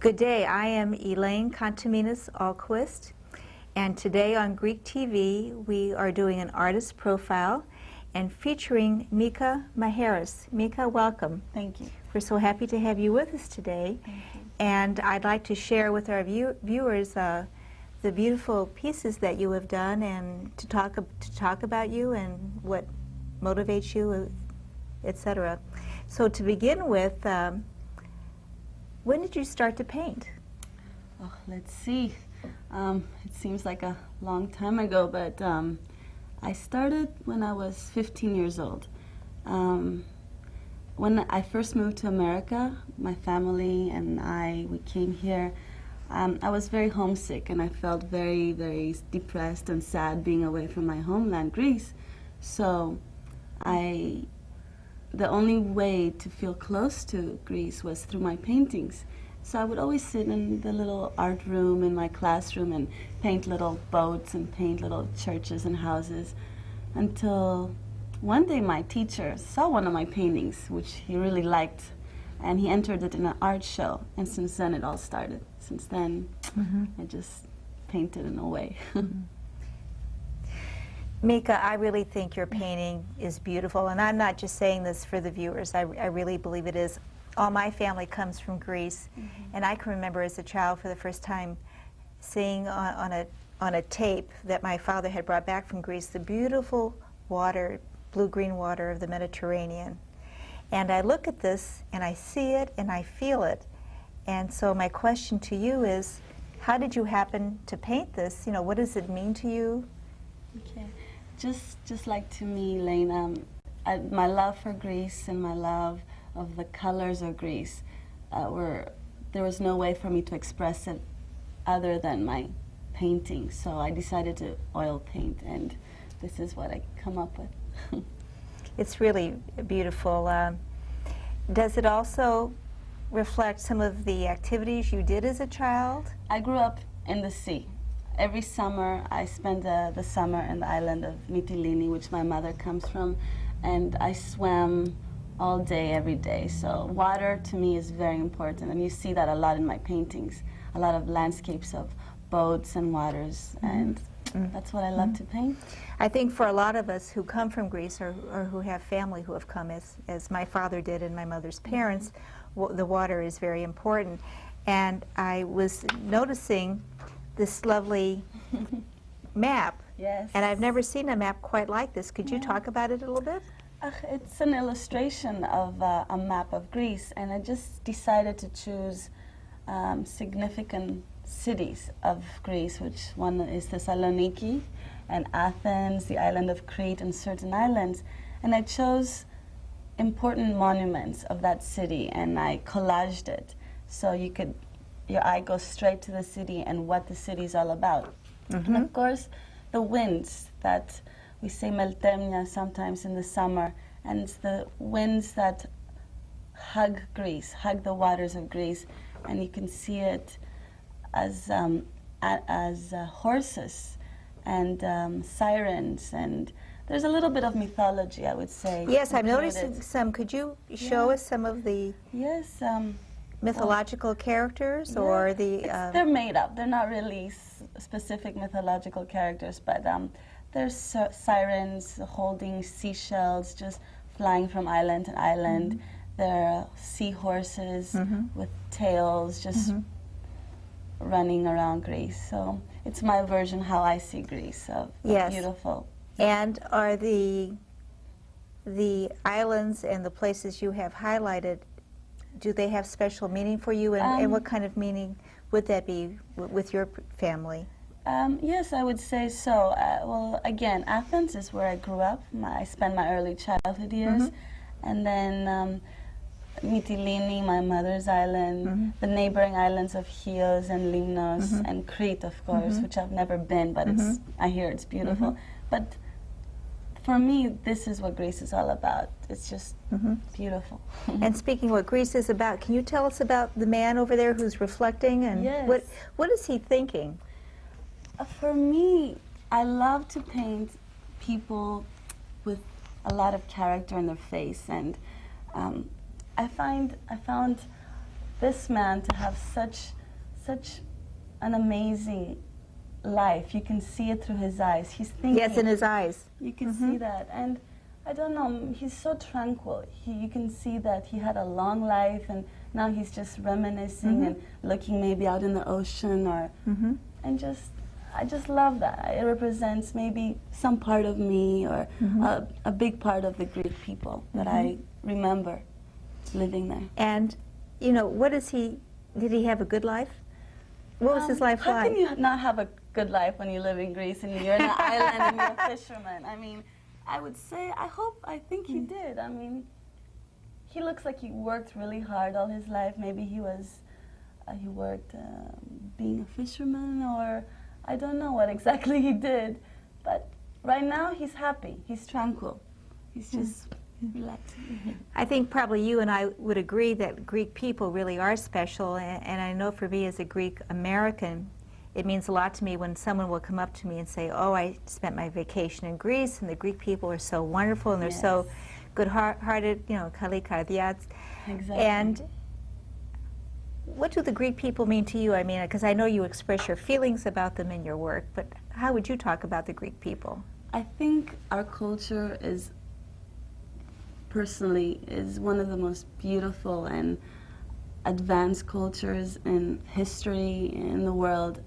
Good day, I am Elaine Alquist, and today on Greek TV we are doing an artist profile and featuring Mika Maheras. Mika, welcome. Thank you. We're so happy to have you with us today. Thank you. And I'd like to share with our viewers the beautiful pieces that you have done, and to talk about you and what motivates you, etc. So to begin with, when did you start to paint? Oh, let's see. It seems like a long time ago, but I started when I was 15 years old. When I first moved to America, my family and we came here. I was very homesick, and I felt very, very depressed and sad being away from my homeland, Greece. So the only way to feel close to Greece was through my paintings. So I would always sit in the little art room in my classroom and paint little boats and paint little churches and houses, until one day my teacher saw one of my paintings, which he really liked, and he entered it in an art show. And since then it all started. Since then, I just painted in a way. Mika, I really think your painting is beautiful, and I'm not just saying this for the viewers. I really believe it is. All my family comes from Greece, and I can remember as a child for the first time seeing on a tape that my father had brought back from Greece the beautiful water, blue-green water of the Mediterranean. And I look at this, and I see it, and I feel it. And so my question to you is, how did you happen to paint this? You know, what does it mean to you? Okay. Just like to me, Elaine, my love for Greece and my love of the colors of Greece, there was no way for me to express it other than my painting. So I decided to oil paint, and this is what I come up with. It's really beautiful. Does it also reflect some of the activities you did as a child? I grew up in the sea. Every summer, I spend the summer in the island of Mytilene, which my mother comes from, and I swam all day, every day. So water, to me, is very important, and you see that a lot in my paintings, a lot of landscapes of boats and waters, and that's what I love to paint. I think for a lot of us who come from Greece, or who have family who have come, as my father did and my mother's parents, the water is very important. And I was noticing this lovely map. Yes. And I've never seen a map quite like this. Could you talk about it a little bit? It's an illustration of a map of Greece, and I just decided to choose significant cities of Greece, which one is Thessaloniki and Athens, the island of Crete, and certain islands. And I chose important monuments of that city, and I collaged it, so your eye goes straight to the city and what the city is all about. And of course, the winds that we say meltemnia sometimes in the summer, and it's the winds that hug Greece, hug the waters of Greece, and you can see it as horses and sirens, and there's a little bit of mythology, I would say. Yes, I've noticed some. Could you show us some of the mythological characters, or they're made up. They're not really specific mythological characters, but there's sirens holding seashells, just flying from island to island. There are seahorses with tails, just running around Greece. So it's my version how I see Greece, of beautiful. And are the islands and the places you have highlighted, do they have special meaning for you, and what kind of meaning would that be with your family? Yes, I would say so. Well, again, Athens is where I grew up. I spent my early childhood years. And then Mytilene, my mother's island, the neighboring islands of Chios and Limnos, and Crete, of course, which I've never been, but I hear it's beautiful. But for me, this is what Greece is all about. It's just beautiful. And speaking of what Greece is about, can you tell us about the man over there who's reflecting, and what is he thinking? For me, I love to paint people with a lot of character in their face, and I found this man to have such an amazing life. You can see it through his eyes. He's thinking. Yes, in his eyes. You can see that. And I don't know, he's so tranquil. You can see that he had a long life, and now he's just reminiscing and looking maybe out in the ocean, or and I just love that. It represents maybe some part of me, or a big part of the Greek people that I remember living there. And, you know, did he have a good life? What was his life how like? How can you not have a good life when you live in Greece and you're in an island and you're a fisherman? I mean, I would say, I think he did. I mean, he looks like he worked really hard all his life. Maybe he worked being a fisherman, or I don't know what exactly he did. But right now he's happy, he's tranquil, he's just relaxing. I think probably you and I would agree that Greek people really are special, and I know for me as a Greek American, it means a lot to me when someone will come up to me and say, oh, I spent my vacation in Greece, and the Greek people are so wonderful, and they're so good-hearted, you know, kali kardiats. Exactly. And what do the Greek people mean to you? I mean, because I know you express your feelings about them in your work, but how would you talk about the Greek people? I think our culture is, personally, is one of the most beautiful and advanced cultures in history in the world.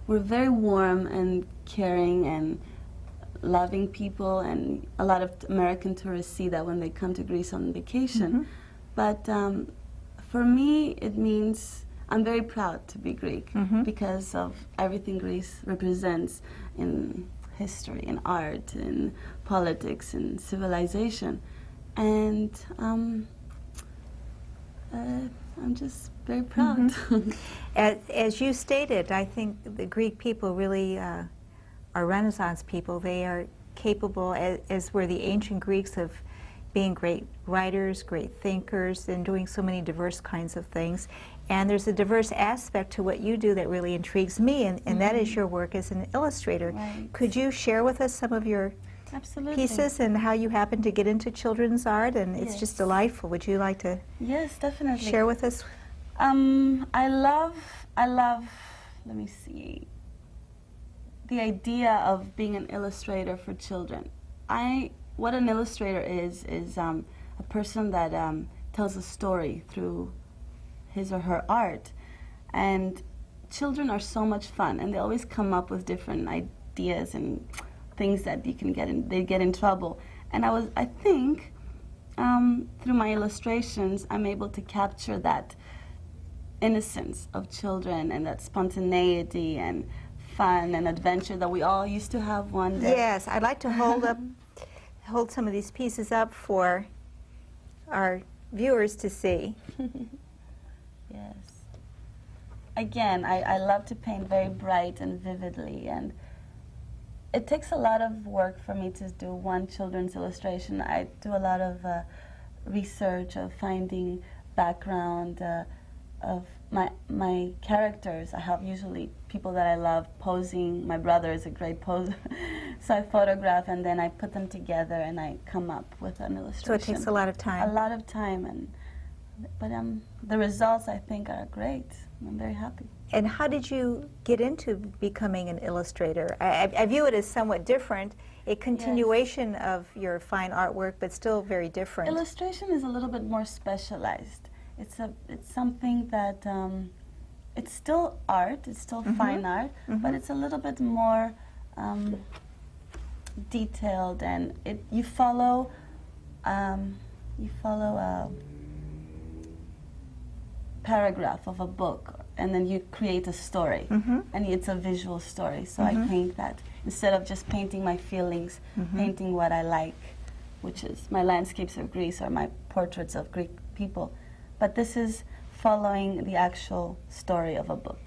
We're very warm and caring and loving people, and a lot of American tourists see that when they come to Greece on vacation. But for me, it means I'm very proud to be Greek because of everything Greece represents in history, in art, in politics, in civilization. And I'm just very proud. As you stated, I think the Greek people really are Renaissance people. They are capable, as were the ancient Greeks, of being great writers, great thinkers, and doing so many diverse kinds of things. And there's a diverse aspect to what you do that really intrigues me, and that is your work as an illustrator. Right. Could you share with us some of your pieces and how you happen to get into children's art? And it's just delightful. Would you like to definitely share with us? I love, let me see, the idea of being an illustrator for children. What an illustrator is a person that tells a story through his or her art. And children are so much fun, and they always come up with different ideas and things that you can they get in trouble. And I think through my illustrations, I'm able to capture that innocence of children and that spontaneity and fun and adventure that we all used to have one day. Yes, I'd like to hold some of these pieces up for our viewers to see. Yes. Again, I love to paint very bright and vividly, and it takes a lot of work for me to do one children's illustration. I do a lot of research of finding background of my characters. I have usually people that I love posing. My brother is a great poser. So I photograph, and then I put them together, and I come up with an illustration. So it takes a lot of time. A lot of time, but the results, I think, are great. I'm very happy. And how did you get into becoming an illustrator? I view it as somewhat different, a continuation of your fine artwork, but still very different. Illustration is a little bit more specialized. It's something that it's still art, it's still fine art, but it's a little bit more detailed, and you follow a paragraph of a book, and then you create a story, and it's a visual story. So I paint that instead of just painting my feelings, painting what I like, which is my landscapes of Greece or my portraits of Greek people. But this is following the actual story of a book.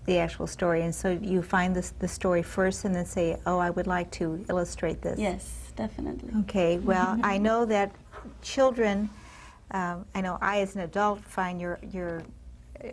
The actual story, and so you find the story first and then say, oh, I would like to illustrate this. Yes, definitely. Okay, well, I know that children, I know I as an adult find your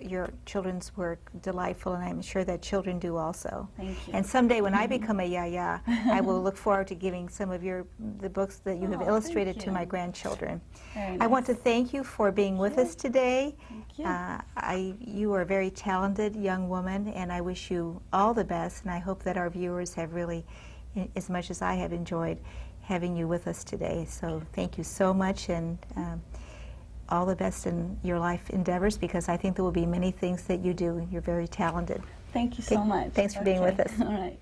your children's work delightful, and I'm sure that children do also. Thank you. And someday when I become a yaya, I will look forward to giving some of the books that you have illustrated to my grandchildren. Very I want to nice. thank you for being with us today. Thank you. You are a very talented young woman, and I wish you all the best, and I hope that our viewers have really, as much as I have enjoyed having you with us today. So thank you so much, and all the best in your life endeavors, because I think there will be many things that you do. You're very talented. Thank you so much. Thanks for being with us. All right.